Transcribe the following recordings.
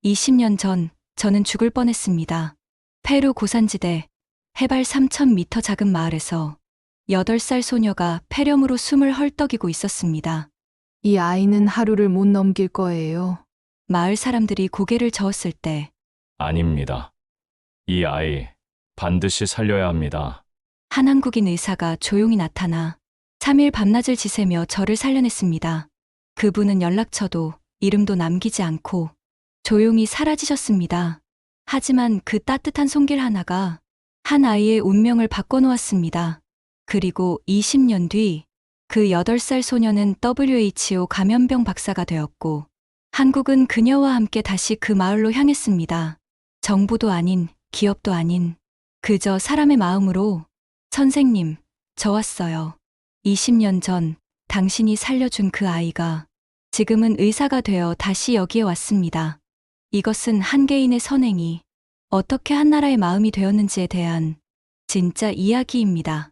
20년 전 저는 죽을 뻔했습니다. 페루 고산지대 해발 3,000m 작은 마을에서 8살 소녀가 폐렴으로 숨을 헐떡이고 있었습니다. 이 아이는 하루를 못 넘길 거예요. 마을 사람들이 고개를 저었을 때 아닙니다. 이 아이 반드시 살려야 합니다. 한 한국인 의사가 조용히 나타나 3일 밤낮을 지새며 저를 살려냈습니다. 그분은 연락처도 이름도 남기지 않고 조용히 사라지셨습니다. 하지만 그 따뜻한 손길 하나가 한 아이의 운명을 바꿔놓았습니다. 그리고 20년 뒤 그 8살 소녀는 WHO 감염병 박사가 되었고 한국은 그녀와 함께 다시 그 마을로 향했습니다. 정부도 아닌 기업도 아닌 그저 사람의 마음으로 선생님, 저 왔어요. 20년 전 당신이 살려준 그 아이가 지금은 의사가 되어 다시 여기에 왔습니다. 이것은 한 개인의 선행이 어떻게 한 나라의 마음이 되었는지에 대한 진짜 이야기입니다.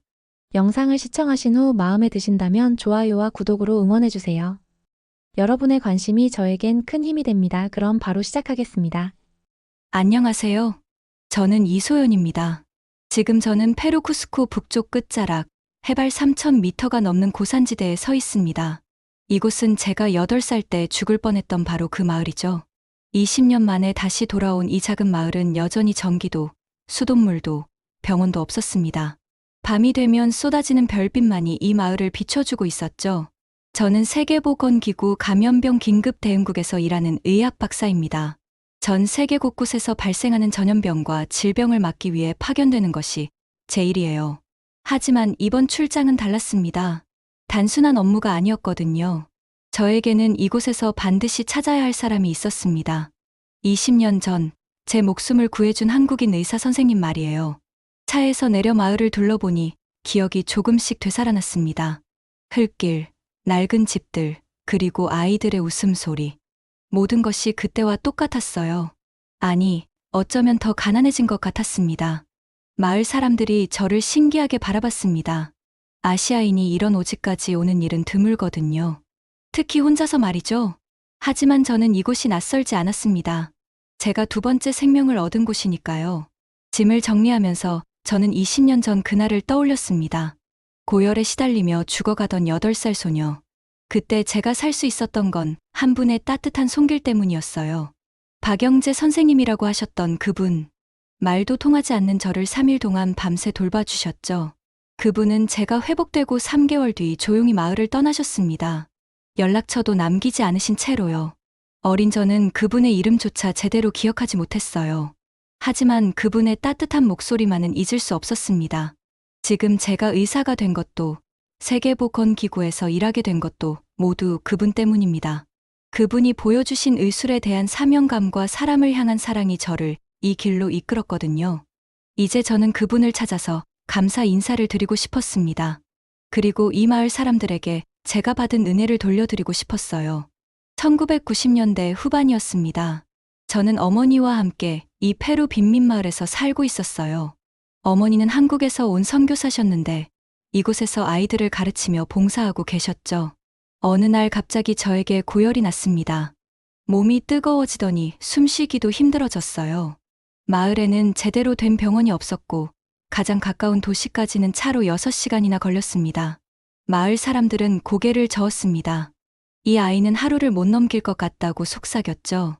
영상을 시청하신 후 마음에 드신다면 좋아요와 구독으로 응원해주세요. 여러분의 관심이 저에겐 큰 힘이 됩니다. 그럼 바로 시작하겠습니다. 안녕하세요. 저는 이소연입니다. 지금 저는 페루 쿠스코 북쪽 끝자락 해발 3,000m가 넘는 고산지대에 서 있습니다. 이곳은 제가 8살 때 죽을 뻔했던 바로 그 마을이죠. 20년 만에 다시 돌아온 이 작은 마을은 여전히 전기도, 수돗물도, 병원도 없었습니다. 밤이 되면 쏟아지는 별빛만이 이 마을을 비춰주고 있었죠. 저는 세계보건기구 감염병 긴급대응국에서 일하는 의학 박사입니다. 전 세계 곳곳에서 발생하는 전염병과 질병을 막기 위해 파견되는 것이 제 일이에요. 하지만 이번 출장은 달랐습니다. 단순한 업무가 아니었거든요. 저에게는 이곳에서 반드시 찾아야 할 사람이 있었습니다. 20년 전 제 목숨을 구해준 한국인 의사 선생님 말이에요. 차에서 내려 마을을 둘러보니 기억이 조금씩 되살아났습니다. 흙길, 낡은 집들, 그리고 아이들의 웃음소리. 모든 것이 그때와 똑같았어요. 아니, 어쩌면 더 가난해진 것 같았습니다. 마을 사람들이 저를 신기하게 바라봤습니다. 아시아인이 이런 오지까지 오는 일은 드물거든요. 특히 혼자서 말이죠. 하지만 저는 이곳이 낯설지 않았습니다. 제가 두 번째 생명을 얻은 곳이니까요. 짐을 정리하면서 저는 20년 전 그날을 떠올렸습니다. 고열에 시달리며 죽어가던 8살 소녀. 그때 제가 살 수 있었던 건 한 분의 따뜻한 손길 때문이었어요. 박영재 선생님이라고 하셨던 그분. 말도 통하지 않는 저를 3일 동안 밤새 돌봐주셨죠. 그분은 제가 회복되고 3개월 뒤 조용히 마을을 떠나셨습니다. 연락처도 남기지 않으신 채로요. 어린 저는 그분의 이름조차 제대로 기억하지 못했어요. 하지만 그분의 따뜻한 목소리만은 잊을 수 없었습니다. 지금 제가 의사가 된 것도, 세계보건기구에서 일하게 된 것도 모두 그분 때문입니다. 그분이 보여주신 의술에 대한 사명감과 사람을 향한 사랑이 저를 이 길로 이끌었거든요. 이제 저는 그분을 찾아서 감사 인사를 드리고 싶었습니다. 그리고 이 마을 사람들에게 제가 받은 은혜를 돌려드리고 싶었어요. 1990년대 후반이었습니다. 저는 어머니와 함께 이 페루 빈민마을에서 살고 있었어요. 어머니는 한국에서 온 선교사셨는데 이곳에서 아이들을 가르치며 봉사하고 계셨죠. 어느 날 갑자기 저에게 고열이 났습니다. 몸이 뜨거워지더니 숨쉬기도 힘들어졌어요. 마을에는 제대로 된 병원이 없었고 가장 가까운 도시까지는 차로 6시간이나 걸렸습니다. 마을 사람들은 고개를 저었습니다. 이 아이는 하루를 못 넘길 것 같다고 속삭였죠.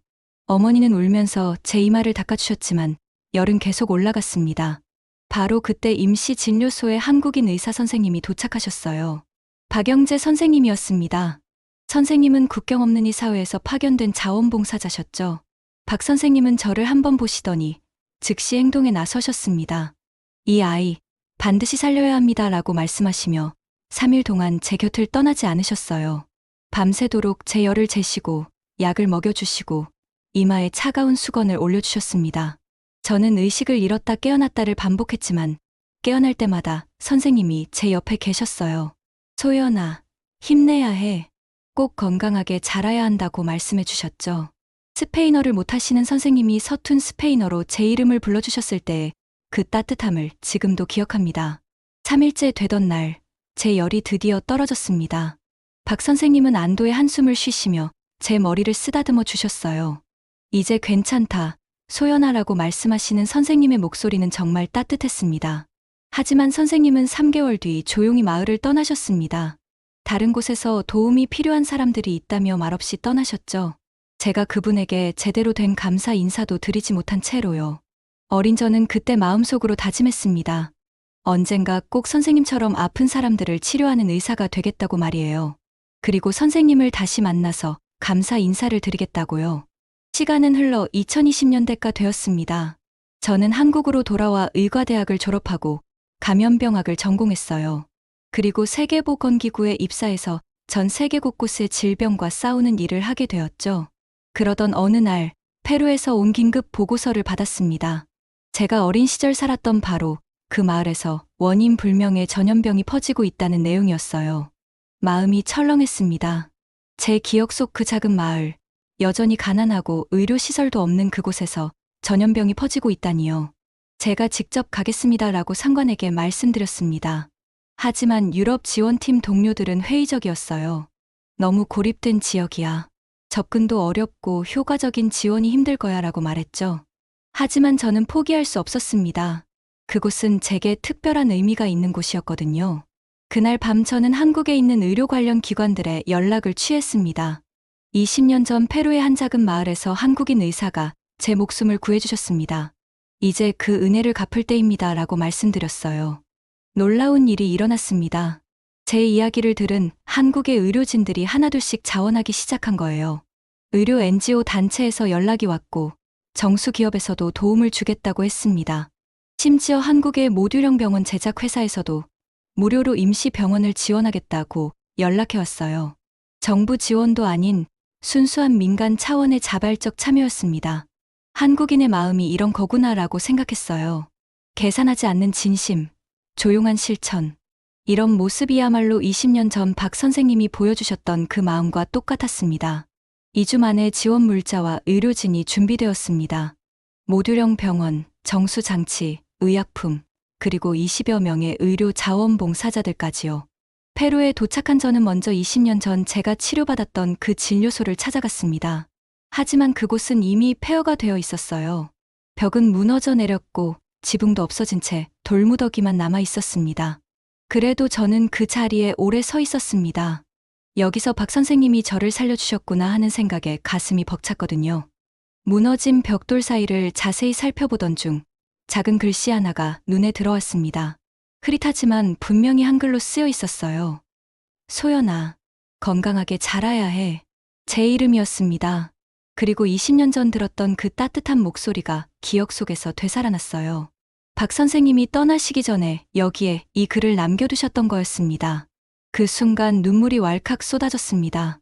어머니는 울면서 제 이마를 닦아주셨지만 열은 계속 올라갔습니다. 바로 그때 임시 진료소에 한국인 의사 선생님이 도착하셨어요. 박영재 선생님이었습니다. 선생님은 국경 없는 이 사회에서 파견된 자원봉사자셨죠. 박 선생님은 저를 한번 보시더니 즉시 행동에 나서셨습니다. 이 아이 반드시 살려야 합니다라고 말씀하시며 3일 동안 제 곁을 떠나지 않으셨어요. 밤새도록 제 열을 재시고 약을 먹여주시고 이마에 차가운 수건을 올려주셨습니다. 저는 의식을 잃었다 깨어났다를 반복했지만 깨어날 때마다 선생님이 제 옆에 계셨어요. 소연아, 힘내야 해. 꼭 건강하게 자라야 한다고 말씀해 주셨죠. 스페인어를 못하시는 선생님이 서툰 스페인어로 제 이름을 불러주셨을 때 그 따뜻함을 지금도 기억합니다. 3일째 되던 날, 제 열이 드디어 떨어졌습니다. 박 선생님은 안도의 한숨을 쉬시며 제 머리를 쓰다듬어 주셨어요. 이제 괜찮다. 소연아라고 말씀하시는 선생님의 목소리는 정말 따뜻했습니다. 하지만 선생님은 3개월 뒤 조용히 마을을 떠나셨습니다. 다른 곳에서 도움이 필요한 사람들이 있다며 말없이 떠나셨죠. 제가 그분에게 제대로 된 감사 인사도 드리지 못한 채로요. 어린 저는 그때 마음속으로 다짐했습니다. 언젠가 꼭 선생님처럼 아픈 사람들을 치료하는 의사가 되겠다고 말이에요. 그리고 선생님을 다시 만나서 감사 인사를 드리겠다고요. 시간은 흘러 2020년대가 되었습니다. 저는 한국으로 돌아와 의과대학을 졸업하고 감염병학을 전공했어요. 그리고 세계보건기구에 입사해서 전 세계 곳곳의 질병과 싸우는 일을 하게 되었죠. 그러던 어느 날 페루에서 온 긴급 보고서를 받았습니다. 제가 어린 시절 살았던 바로 그 마을에서 원인 불명의 전염병이 퍼지고 있다는 내용이었어요. 마음이 철렁했습니다. 제 기억 속 그 작은 마을, 여전히 가난하고 의료시설도 없는 그곳에서 전염병이 퍼지고 있다니요. 제가 직접 가겠습니다라고 상관에게 말씀드렸습니다. 하지만 유럽 지원팀 동료들은 회의적이었어요. 너무 고립된 지역이야. 접근도 어렵고 효과적인 지원이 힘들 거야 라고 말했죠. 하지만 저는 포기할 수 없었습니다. 그곳은 제게 특별한 의미가 있는 곳이었거든요. 그날 밤 저는 한국에 있는 의료 관련 기관들에 연락을 취했습니다. 20년 전 페루의 한 작은 마을에서 한국인 의사가 제 목숨을 구해주셨습니다. 이제 그 은혜를 갚을 때입니다 라고 말씀드렸어요. 놀라운 일이 일어났습니다. 제 이야기를 들은 한국의 의료진들이 하나둘씩 자원하기 시작한 거예요. 의료 NGO 단체에서 연락이 왔고 정수기업에서도 도움을 주겠다고 했습니다. 심지어 한국의 모듈형 병원 제작회사에서도 무료로 임시 병원을 지원하겠다고 연락해왔어요. 정부 지원도 아닌 순수한 민간 차원의 자발적 참여였습니다. 한국인의 마음이 이런 거구나라고 생각했어요. 계산하지 않는 진심, 조용한 실천. 이런 모습이야말로 20년 전 박 선생님이 보여주셨던 그 마음과 똑같았습니다. 2주 만에 지원 물자와 의료진이 준비되었습니다. 모듈형 병원, 정수장치, 의약품, 그리고 20여 명의 의료 자원봉사자들까지요. 페루에 도착한 저는 먼저 20년 전 제가 치료받았던 그 진료소를 찾아갔습니다. 하지만 그곳은 이미 폐허가 되어 있었어요. 벽은 무너져 내렸고 지붕도 없어진 채 돌무더기만 남아 있었습니다. 그래도 저는 그 자리에 오래 서 있었습니다. 여기서 박 선생님이 저를 살려주셨구나 하는 생각에 가슴이 벅찼거든요. 무너진 벽돌 사이를 자세히 살펴보던 중 작은 글씨 하나가 눈에 들어왔습니다. 흐릿하지만 분명히 한글로 쓰여 있었어요. 소연아, 건강하게 자라야 해. 제 이름이었습니다. 그리고 20년 전 들었던 그 따뜻한 목소리가 기억 속에서 되살아났어요. 박 선생님이 떠나시기 전에 여기에 이 글을 남겨두셨던 거였습니다. 그 순간 눈물이 왈칵 쏟아졌습니다.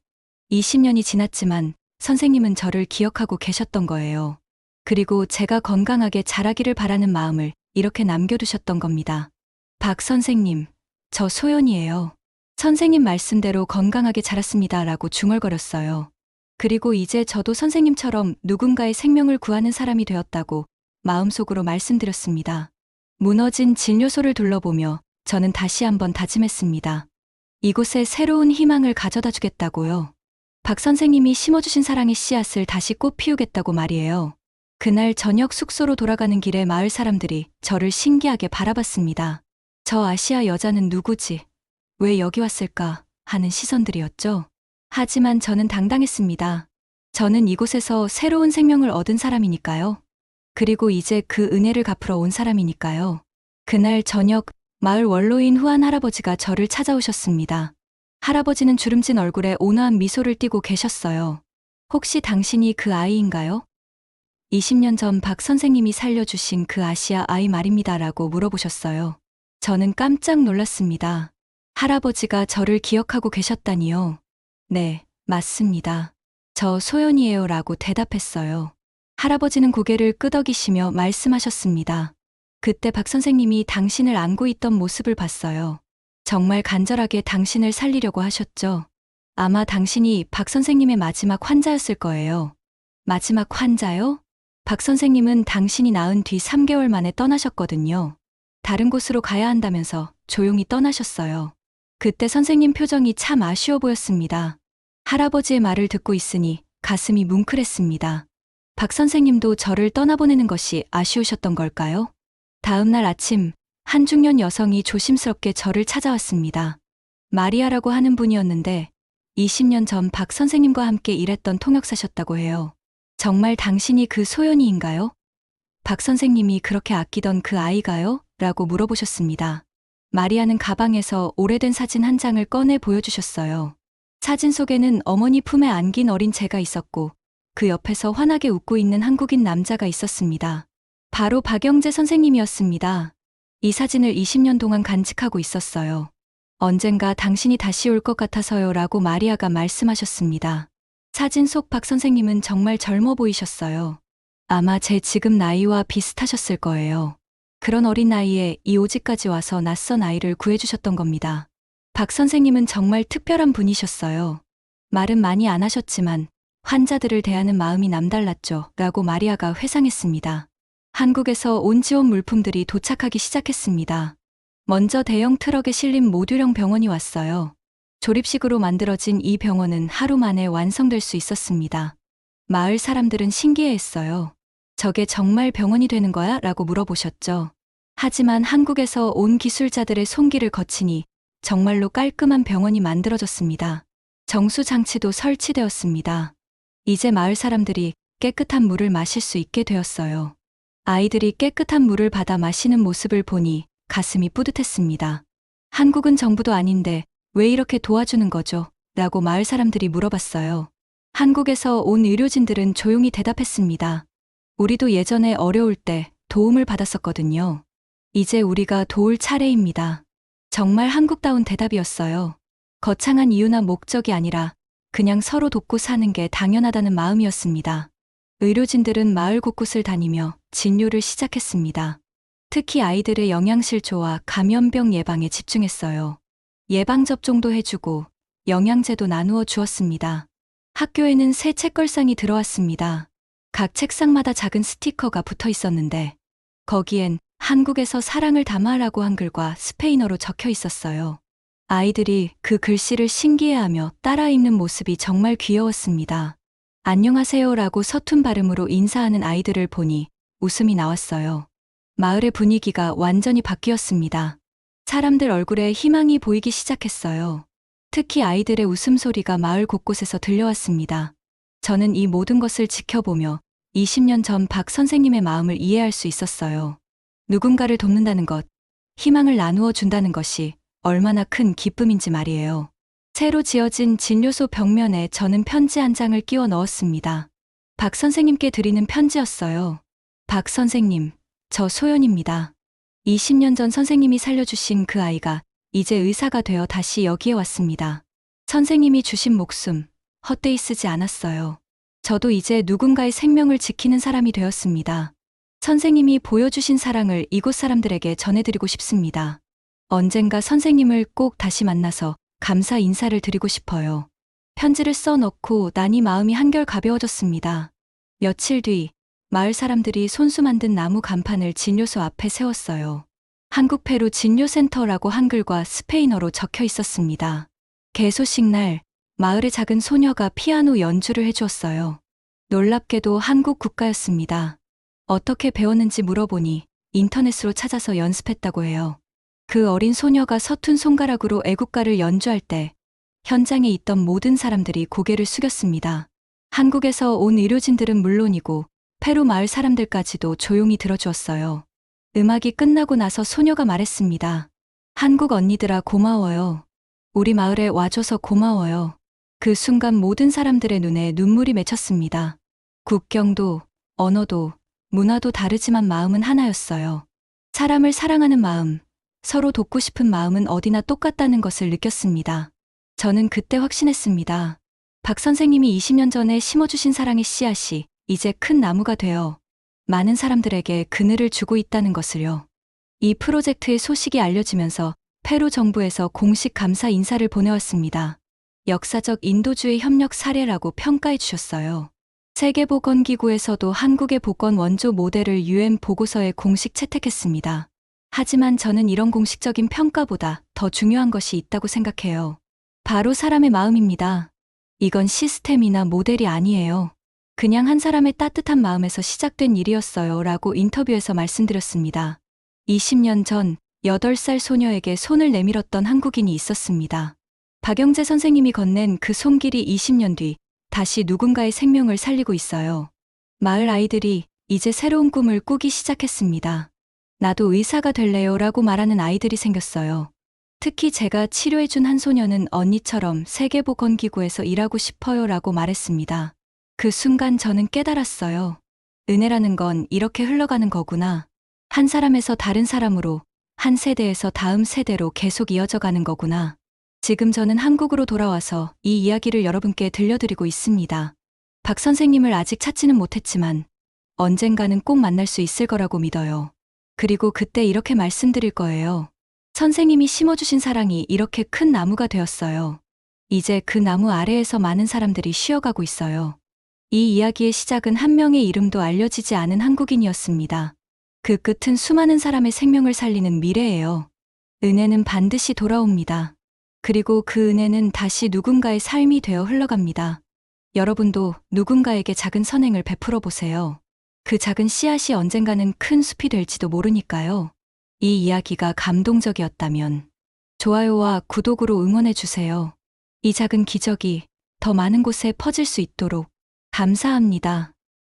20년이 지났지만 선생님은 저를 기억하고 계셨던 거예요. 그리고 제가 건강하게 자라기를 바라는 마음을 이렇게 남겨두셨던 겁니다. 박 선생님, 저 소연이에요. 선생님 말씀대로 건강하게 자랐습니다 라고 중얼거렸어요. 그리고 이제 저도 선생님처럼 누군가의 생명을 구하는 사람이 되었다고 마음속으로 말씀드렸습니다. 무너진 진료소를 둘러보며 저는 다시 한번 다짐했습니다. 이곳에 새로운 희망을 가져다 주겠다고요. 박 선생님이 심어주신 사랑의 씨앗을 다시 꽃 피우겠다고 말이에요. 그날 저녁 숙소로 돌아가는 길에 마을 사람들이 저를 신기하게 바라봤습니다. 저 아시아 여자는 누구지? 왜 여기 왔을까? 하는 시선들이었죠. 하지만 저는 당당했습니다. 저는 이곳에서 새로운 생명을 얻은 사람이니까요. 그리고 이제 그 은혜를 갚으러 온 사람이니까요. 그날 저녁 마을 원로인 후안 할아버지가 저를 찾아오셨습니다. 할아버지는 주름진 얼굴에 온화한 미소를 띠고 계셨어요. 혹시 당신이 그 아이인가요? 20년 전 박 선생님이 살려주신 그 아시아 아이 말입니다라고 물어보셨어요. 저는 깜짝 놀랐습니다. 할아버지가 저를 기억하고 계셨다니요. 네, 맞습니다. 저 소연이에요 라고 대답했어요. 할아버지는 고개를 끄덕이시며 말씀하셨습니다. 그때 박 선생님이 당신을 안고 있던 모습을 봤어요. 정말 간절하게 당신을 살리려고 하셨죠. 아마 당신이 박 선생님의 마지막 환자였을 거예요. 마지막 환자요? 박 선생님은 당신이 낳은 뒤 3개월 만에 떠나셨거든요. 다른 곳으로 가야 한다면서 조용히 떠나셨어요. 그때 선생님 표정이 참 아쉬워 보였습니다. 할아버지의 말을 듣고 있으니 가슴이 뭉클했습니다. 박 선생님도 저를 떠나보내는 것이 아쉬우셨던 걸까요? 다음 날 아침, 한 중년 여성이 조심스럽게 저를 찾아왔습니다. 마리아라고 하는 분이었는데 20년 전 박 선생님과 함께 일했던 통역사셨다고 해요. 정말 당신이 그 소연이인가요? 박 선생님이 그렇게 아끼던 그 아이가요? 라고 물어보셨습니다. 마리아는 가방에서 오래된 사진 한 장을 꺼내 보여주셨어요. 사진 속에는 어머니 품에 안긴 어린 제가 있었고 그 옆에서 환하게 웃고 있는 한국인 남자가 있었습니다. 바로 박영재 선생님이었습니다. 이 사진을 20년 동안 간직하고 있었어요. 언젠가 당신이 다시 올 것 같아서요 라고 마리아가 말씀하셨습니다. 사진 속 박 선생님은 정말 젊어 보이셨어요. 아마 제 지금 나이와 비슷하셨을 거예요. 그런 어린 나이에 이 오지까지 와서 낯선 아이를 구해주셨던 겁니다. 박 선생님은 정말 특별한 분이셨어요. 말은 많이 안 하셨지만 환자들을 대하는 마음이 남달랐죠 라고 마리아가 회상했습니다. 한국에서 온 지원 물품들이 도착하기 시작했습니다. 먼저 대형 트럭에 실린 모듈형 병원이 왔어요. 조립식으로 만들어진 이 병원은 하루 만에 완성될 수 있었습니다. 마을 사람들은 신기해했어요. 저게 정말 병원이 되는 거야? 라고 물어보셨죠. 하지만 한국에서 온 기술자들의 손길을 거치니 정말로 깔끔한 병원이 만들어졌습니다. 정수 장치도 설치되었습니다. 이제 마을 사람들이 깨끗한 물을 마실 수 있게 되었어요. 아이들이 깨끗한 물을 받아 마시는 모습을 보니 가슴이 뿌듯했습니다. 한국은 정부도 아닌데 왜 이렇게 도와주는 거죠? 라고 마을 사람들이 물어봤어요. 한국에서 온 의료진들은 조용히 대답했습니다. 우리도 예전에 어려울 때 도움을 받았었거든요. 이제 우리가 도울 차례입니다. 정말 한국다운 대답이었어요. 거창한 이유나 목적이 아니라 그냥 서로 돕고 사는 게 당연하다는 마음이었습니다. 의료진들은 마을 곳곳을 다니며 진료를 시작했습니다. 특히 아이들의 영양실조와 감염병 예방에 집중했어요. 예방접종도 해주고 영양제도 나누어 주었습니다. 학교에는 새 책걸상이 들어왔습니다. 각 책상마다 작은 스티커가 붙어 있었는데 거기엔 한국에서 사랑을 담아라고 한글과 스페인어로 적혀 있었어요. 아이들이 그 글씨를 신기해하며 따라 읽는 모습이 정말 귀여웠습니다. 안녕하세요라고 서툰 발음으로 인사하는 아이들을 보니 웃음이 나왔어요. 마을의 분위기가 완전히 바뀌었습니다. 사람들 얼굴에 희망이 보이기 시작했어요. 특히 아이들의 웃음소리가 마을 곳곳에서 들려왔습니다. 저는 이 모든 것을 지켜보며 20년 전 박 선생님의 마음을 이해할 수 있었어요. 누군가를 돕는다는 것, 희망을 나누어 준다는 것이 얼마나 큰 기쁨인지 말이에요. 새로 지어진 진료소 벽면에 저는 편지 한 장을 끼워 넣었습니다. 박 선생님께 드리는 편지였어요. 박 선생님, 저 소연입니다. 20년 전 선생님이 살려주신 그 아이가 이제 의사가 되어 다시 여기에 왔습니다. 선생님이 주신 목숨, 헛되이 쓰지 않았어요. 저도 이제 누군가의 생명을 지키는 사람이 되었습니다. 선생님이 보여주신 사랑을 이곳 사람들에게 전해드리고 싶습니다. 언젠가 선생님을 꼭 다시 만나서 감사 인사를 드리고 싶어요. 편지를 써넣고 나니 마음이 한결 가벼워졌습니다. 며칠 뒤 마을 사람들이 손수 만든 나무 간판을 진료소 앞에 세웠어요. 한국페루 진료센터라고 한글과 스페인어로 적혀 있었습니다. 개소식 날 마을의 작은 소녀가 피아노 연주를 해주었어요. 놀랍게도 한국 국가였습니다. 어떻게 배웠는지 물어보니 인터넷으로 찾아서 연습했다고 해요. 그 어린 소녀가 서툰 손가락으로 애국가를 연주할 때 현장에 있던 모든 사람들이 고개를 숙였습니다. 한국에서 온 의료진들은 물론이고 페루 마을 사람들까지도 조용히 들어주었어요. 음악이 끝나고 나서 소녀가 말했습니다. 한국 언니들아 고마워요. 우리 마을에 와줘서 고마워요. 그 순간 모든 사람들의 눈에 눈물이 맺혔습니다. 국경도, 언어도, 문화도 다르지만 마음은 하나였어요. 사람을 사랑하는 마음, 서로 돕고 싶은 마음은 어디나 똑같다는 것을 느꼈습니다. 저는 그때 확신했습니다. 박 선생님이 20년 전에 심어주신 사랑의 씨앗이 이제 큰 나무가 되어 많은 사람들에게 그늘을 주고 있다는 것을요. 이 프로젝트의 소식이 알려지면서 페루 정부에서 공식 감사 인사를 보내왔습니다. 역사적 인도주의 협력 사례라고 평가해 주셨어요. 세계보건기구에서도 한국의 보건 원조 모델을 UN 보고서에 공식 채택했습니다. 하지만 저는 이런 공식적인 평가보다 더 중요한 것이 있다고 생각해요. 바로 사람의 마음입니다. 이건 시스템이나 모델이 아니에요. 그냥 한 사람의 따뜻한 마음에서 시작된 일이었어요. 라고 인터뷰에서 말씀드렸습니다. 20년 전 8살 소녀에게 손을 내밀었던 한국인이 있었습니다. 박영재 선생님이 건넨 그 손길이 20년 뒤 다시 누군가의 생명을 살리고 있어요. 마을 아이들이 이제 새로운 꿈을 꾸기 시작했습니다. 나도 의사가 될래요 라고 말하는 아이들이 생겼어요. 특히 제가 치료해준 한 소녀는 언니처럼 세계보건기구에서 일하고 싶어요 라고 말했습니다. 그 순간 저는 깨달았어요. 은혜라는 건 이렇게 흘러가는 거구나. 한 사람에서 다른 사람으로, 한 세대에서 다음 세대로 계속 이어져가는 거구나. 지금 저는 한국으로 돌아와서 이 이야기를 여러분께 들려드리고 있습니다. 박 선생님을 아직 찾지는 못했지만 언젠가는 꼭 만날 수 있을 거라고 믿어요. 그리고 그때 이렇게 말씀드릴 거예요. 선생님이 심어주신 사랑이 이렇게 큰 나무가 되었어요. 이제 그 나무 아래에서 많은 사람들이 쉬어가고 있어요. 이 이야기의 시작은 한 명의 이름도 알려지지 않은 한국인이었습니다. 그 끝은 수많은 사람의 생명을 살리는 미래예요. 은혜는 반드시 돌아옵니다. 그리고 그 은혜는 다시 누군가의 삶이 되어 흘러갑니다. 여러분도 누군가에게 작은 선행을 베풀어 보세요. 그 작은 씨앗이 언젠가는 큰 숲이 될지도 모르니까요. 이 이야기가 감동적이었다면 좋아요와 구독으로 응원해 주세요. 이 작은 기적이 더 많은 곳에 퍼질 수 있도록 감사합니다.